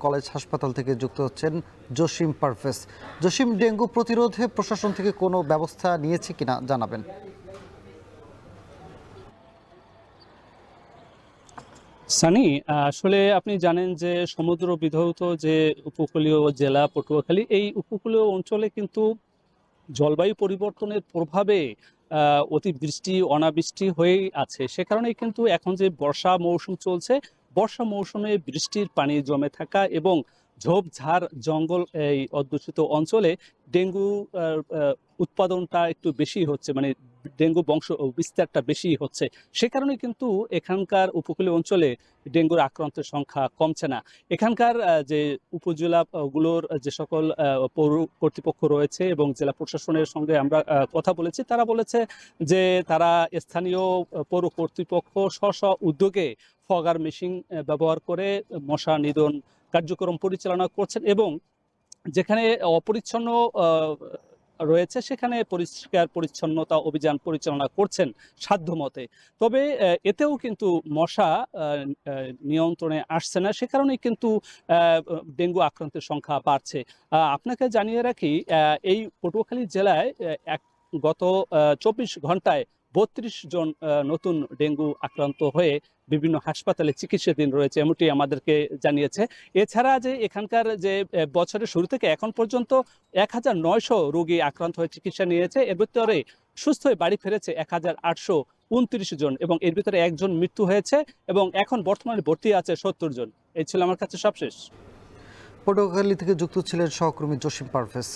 College হাসপাতাল থেকে যুক্ত হচ্ছেন জসিম পারভেজ। জসিম, ডেঙ্গু প্রতিরোধে প্রশাসন থেকে কোনো ব্যবস্থা নিয়েছে কিনা জানাবেন। সানি, আসলে আপনি জানেন যে সমুদ্র বিধৌত যে উপকূলীয় জেলা পটুয়াখালী, এই উপকূলীয় অঞ্চলে কিন্তু জলবায়ু পরিবর্তনের প্রভাবে অতিবৃষ্টি অনাবৃষ্টি হয়েই আছে। সে কারণেই কিন্তু এখন যে বর্ষা মৌসুম চলছে, বর্ষা মৌসুমে বৃষ্টির পানি জমে থাকা এবং ঝোপঝাড় জঙ্গল এই অধ্যুষিত অঞ্চলে ডেঙ্গু উৎপাদনটা একটু বেশি হচ্ছে, মানে ডেঙ্গু বংশ বিস্তারটা বেশি হচ্ছে। সে কারণে কিন্তু এখানকার উপকূলীয় অঞ্চলে ডেঙ্গুর আক্রান্তের সংখ্যা কমছে না। এখানকার যে উপজেলাগুলোর যে সকল পৌর কর্তৃপক্ষ রয়েছে এবং জেলা প্রশাসনের সঙ্গে আমরা কথা বলেছি, তারা বলেছে যে তারা স্থানীয় পৌর কর্তৃপক্ষ স্ব উদ্যোগে ফগার মেশিন ব্যবহার করে মশা নিধন কার্যক্রম পরিচালনা করছেন এবং যেখানে অপরিচ্ছন্ন রয়েছে সেখানে পরিষ্কার পরিচ্ছন্নতা অভিযান পরিচালনা করছেন সাধ্যমতে। তবে এতেও কিন্তু মশা নিয়ন্ত্রণে আসছে না, সে কারণেই কিন্তু ডেঙ্গু আক্রান্তের সংখ্যা বাড়ছে। আপনাকে জানিয়ে রাখি, এই পটুয়াখালী জেলায় গত 24 ঘন্টায় 32 জন নতুন ডেঙ্গু আক্রান্ত হয়ে বিভিন্ন হাসপাতালে চিকিৎসাধীন রয়েছে, এমনটি আমাদেরকে জানিয়েছে। এছাড়া যে এখানকার যে বছরের শুরু থেকে এখন পর্যন্ত 1900 রোগী আক্রান্ত হয়ে চিকিৎসা নিয়েছে, এর ভিতরে সুস্থ হয়ে বাড়ি ফিরেছে 1829 জন এবং এর ভিতরে একজন মৃত্যু হয়েছে এবং এখন বর্তমানে ভর্তি আছে 70 জন। এই ছিল আমার কাছে সবশেষ। পটুয়াখালী থেকে যুক্ত ছিলেন সহকর্মী জসিম পারভেজ।